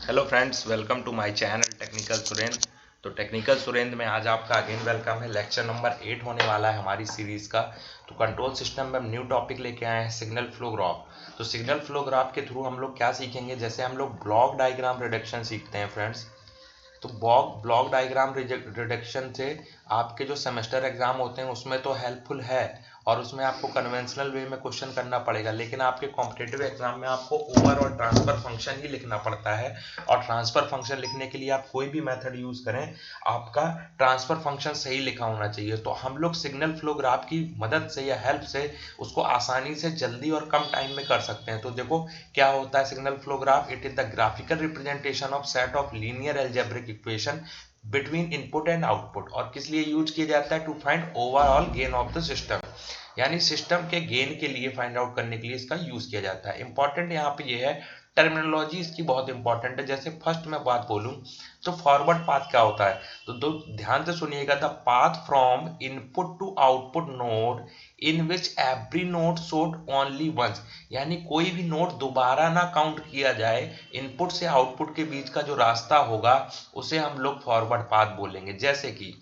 Hello friends, welcome to my channel technical Surendra. तो technical Surendra में आज आपका अगेन वेलकम है। लेक्चर नंबर 8 होने वाला है हमारी सीरीज का। तो कंट्रोल सिस्टम में हम न्यू टॉपिक लेके आए हैं, सिग्नल फ्लो ग्राफ। तो सिग्नल फ्लो ग्राफ के थ्रू हम लोग क्या सीखेंगे, जैसे हम लोग ब्लॉक डायग्राम रिडक्शन सीखते हैं फ्रेंड्स। तो ब्लॉक डायग्राम रिडक्शन से आपके जो सेमेस्टर एग्जाम होते हैं उसमें तो हेल्पफुल है, और उसमें आपको कन्वेंशनल वे में क्वेश्चन करना पड़ेगा, लेकिन आपके कॉम्पिटेटिव एग्जाम में आपको ओवर और ट्रांसफर फंक्शन ही लिखना पड़ता है। और ट्रांसफर फंक्शन लिखने के लिए आप कोई भी मेथड यूज करें, आपका ट्रांसफर फंक्शन सही लिखा होना चाहिए। तो हम लोग सिग्नल फ्लो ग्राफ की मदद से या हेल्प से उसको आसानी से जल्दी और कम टाइम में कर सकते हैं। तो देखो क्या होता है signal flow graph. It is the graphical representation of set of linear algebraic equation between input and output. और किस लिए यूज किया जाता है? To find overall gain of the system, यानी सिस्टम के गेन के लिए फाइंड आउट करने के लिए इसका यूज किया जाता है। इंपॉर्टेंट यहाँ पे ये है, टर्मिनोलॉजी इसकी बहुत इंपॉर्टेंट है। जैसे फर्स्ट मैं बात बोलूं तो फॉरवर्ड पाथ क्या होता है, तो दो ध्यान से सुनिएगा। The path from input to output node in which every node should only once, यानी कोई भी नोड दोबारा ना काउंट किया जाए। इनपुट से आउटपुट के बीच का जो रास्ता होगा उसे हम लोग फॉरवर्ड पाथ बोलेंगे। जैसे कि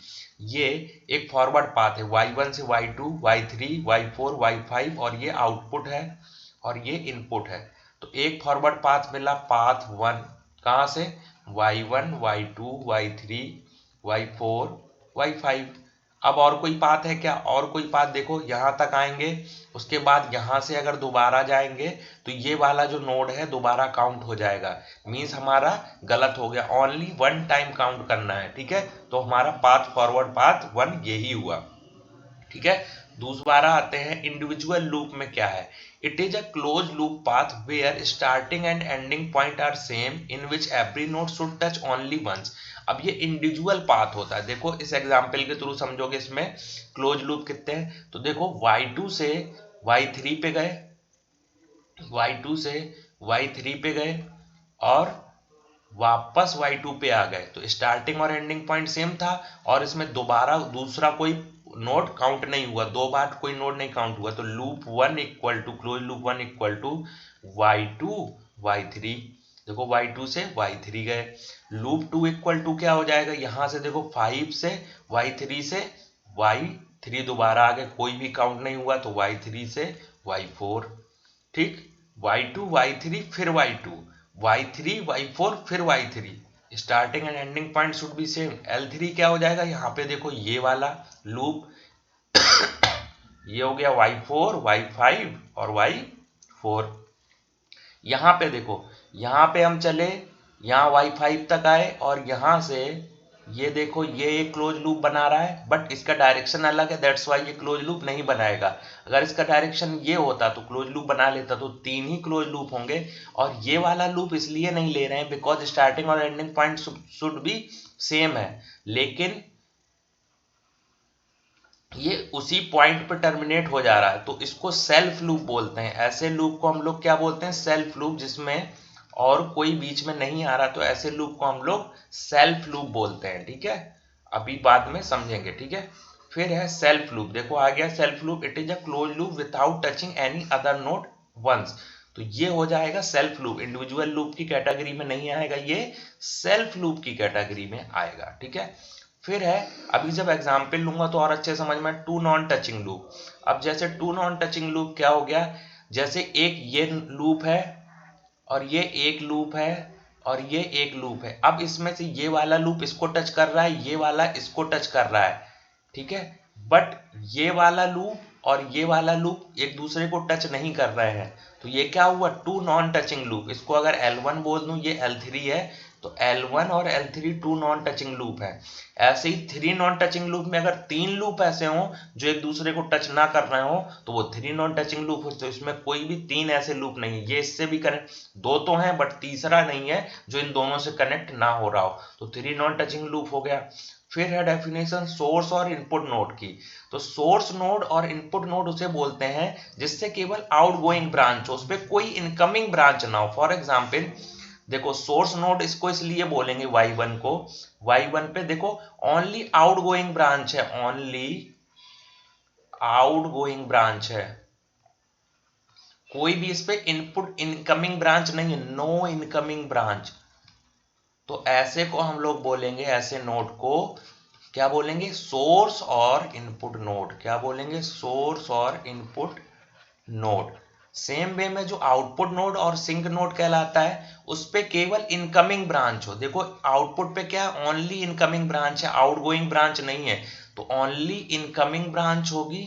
ये एक फॉरवर्ड पाथ है, y1 से y2, y3, y4, y5, और ये आउटपुट है और ये इनपुट है। तो एक फॉरवर्ड पाथ मिला, पाथ 1, कहाँ से? y1, y2, y3, y4, y5। अब और कोई पाथ है क्या? और कोई पाथ देखो, यहां तक आएंगे, उसके बाद यहां से अगर दोबारा जाएंगे तो ये वाला जो नोड है दोबारा काउंट हो जाएगा, मींस हमारा गलत हो गया। ओनली वन टाइम काउंट करना है, ठीक है। तो हमारा पाथ फॉरवर्ड पाथ 1 यही हुआ, ठीक है। दूसरा आते हैं इंडिविजुअल लूप में क्या है। It is a close loop path where starting and ending point are same in which every node should touch only once. अब ये इंडिविजुअल पाथ होता है। देखो इस एग्जांपल के थ्रू समझोगे इसमें क्लोज लूप कितने हैं। तो देखो y2 से y3 पे गए, y2 से y3 पे गए और वापस y2 पे आ गए, तो स्टार्टिंग और एंडिंग पॉइंट सेम था। और इसमें दोबारा दूसरा कोई नोड काउंट नहीं हुआ, दो बार कोई नोड नहीं काउंट हुआ। तो loop 1 equal to close loop 1 equal to y2 y3। देखो y2 से y3 गए। लूप 2 इक्वल टू क्या हो जाएगा, यहां से देखो 5 से y3 से y3 दोबारा आ गए, कोई भी काउंट नहीं हुआ, तो y3 से y4, ठीक। y2 y3 फिर y2, y3 y4 फिर y3। Starting and ending point should be same. L3 क्या हो जाएगा, यहाँ पे देखो ये वाला लूप, ये हो गया y4 y5 और y4। यहाँ पे देखो, यहाँ पे हम चले, यहाँ y5 तक आए और यहाँ से ये देखो ये एक क्लोज लूप बना रहा है, बट इसका डायरेक्शन अलग है, दैट्स वाई ये क्लोज लूप नहीं बनाएगा। अगर इसका डायरेक्शन ये होता तो क्लोज लूप बना लेता, तो 3 ही क्लोज लूप होंगे। और ये वाला लूप इसलिए नहीं ले रहे हैं बिकॉज स्टार्टिंग और ending point should be same है, लेकिन ये उसी पॉइंट पर टर्मिनेट हो जा रहा है, तो इसको सेल्फ लूप बोलते हैं। ऐसे लूप को हम लोग क्या बोलते हैं? सेल्फ लूप, जिसमें और कोई बीच में नहीं आ रहा, तो ऐसे लूप को हम लोग सेल्फ लूप बोलते हैं, ठीक है। अभी बाद में समझेंगे, ठीक है। फिर है सेल्फ लूप, देखो आ गया self loop. It is a close loop without touching any other node once. तो ये हो जाएगा सेल्फ लूप, इंडिविजुअल लूप की कैटेगरी में नहीं आएगा, ये सेल्फ लूप की कैटेगरी में आएगा, ठीक है। फिर है, अभी जब एग्जाम्पल लूंगा तो और अच्छे समझ में, टू नॉन टचिंग लूप। अब जैसे टू नॉन टचिंग लूप क्या हो गया, जैसे एक ये लूप है और ये एक लूप है और ये एक लूप है। अब इसमें से ये वाला लूप इसको टच कर रहा है, ये वाला इसको टच कर रहा है, ठीक है। बट ये वाला लूप और ये वाला लूप एक दूसरे को टच नहीं कर रहे हैं, तो ये क्या हुआ? Two non touching loop. इसको अगर L1 बोल दूं, ये L3 है, तो L1 और L3 to non touching loop है। ऐसे ही थ्री नॉन टचिंग लूप में अगर 3 लूप ऐसे हों जो एक दूसरे को टच ना कर रहे हो तो वो थ्री नॉन टचिंग लूप हो। तो इसमें कोई भी 3 ऐसे लूप नहीं है। ये इससे भी कनेक्ट, दो तो हैं बट तीसरा नहीं है जो इन दोनों से कनेक्ट ना हो रहा हो, तो थ्री नॉन टचिंग लूप हो गया। फिर है डेफिनेशन सोर्स और इनपुट नोड की। तो सोर्स नोड और इनपुट नोड उसे बोलते हैं जिससे केवल आउटगोइंग ब्रांच हो, उस पर कोई इनकमिंग ब्रांच ना हो। फॉर एग्जाम्पल देखो, सोर्स नोड इसको इसलिए बोलेंगे y1 को, y1 पे देखो ओनली आउटगोइंग ब्रांच है, ओनली आउटगोइंग ब्रांच है, कोई भी इस पे इनपुट इनकमिंग ब्रांच नहीं है, नो इनकमिंग ब्रांच। तो ऐसे को हम लोग बोलेंगे, ऐसे नोड को क्या बोलेंगे, सोर्स और इनपुट नोड। क्या बोलेंगे, सोर्स और इनपुट नोड। सेम वे में जो आउटपुट नोड और सिंक नोड कहलाता है, उस पे केवल इनकमिंग ब्रांच हो। देखो आउटपुट पे क्या है, ओनली इनकमिंग ब्रांच है, आउटगोइंग ब्रांच नहीं है, तो ओनली इनकमिंग ब्रांच होगी,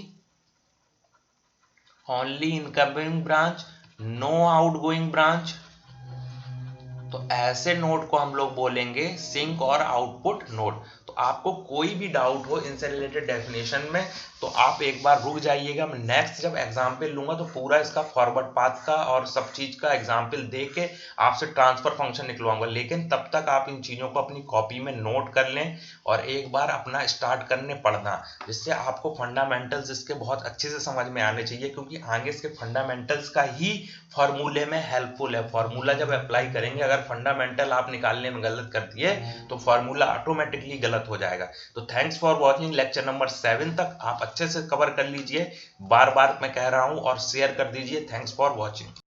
only incoming branch, no outgoing branch. तो ऐसे नोड को हम लोग बोलेंगे सिंक और आउटपुट नोड। तो आपको कोई भी डाउट हो इनसे रिलेटेड डेफिनेशन में, तो आप एक बार रुक जाइएगा, मैं नेक्स्ट जब एग्जाम्पल लूंगा तो पूरा इसका फॉरवर्ड पाथ का और सब चीज का एग्जाम्पल दे के आपसे ट्रांसफर फंक्शन निकलवाऊंगा। लेकिन तब तक आप इन चीजों को अपनी कॉपी में नोट कर लें और एक बार अपना स्टार्ट करने पढ़ना, जिससे आपको फंडामेंटल्स इसके बहुत अच्छे से समझ में आने चाहिए, क्योंकि आगे इसके फंडामेंटल्स का ही फॉर्मूले में हेल्पफुल है। फॉर्मूला जब अप्लाई करेंगे, अगर फंडामेंटल आप निकालने में गलत कर दिए तो फॉर्मूला ऑटोमेटिकली गलत हो जाएगा। तो thanks for watching. Lecture number 7 तक आप अच्छे से कवर कर लीजिए, बार बार मैं कह रहा हूं, और शेयर कर दीजिए। Thanks for watching.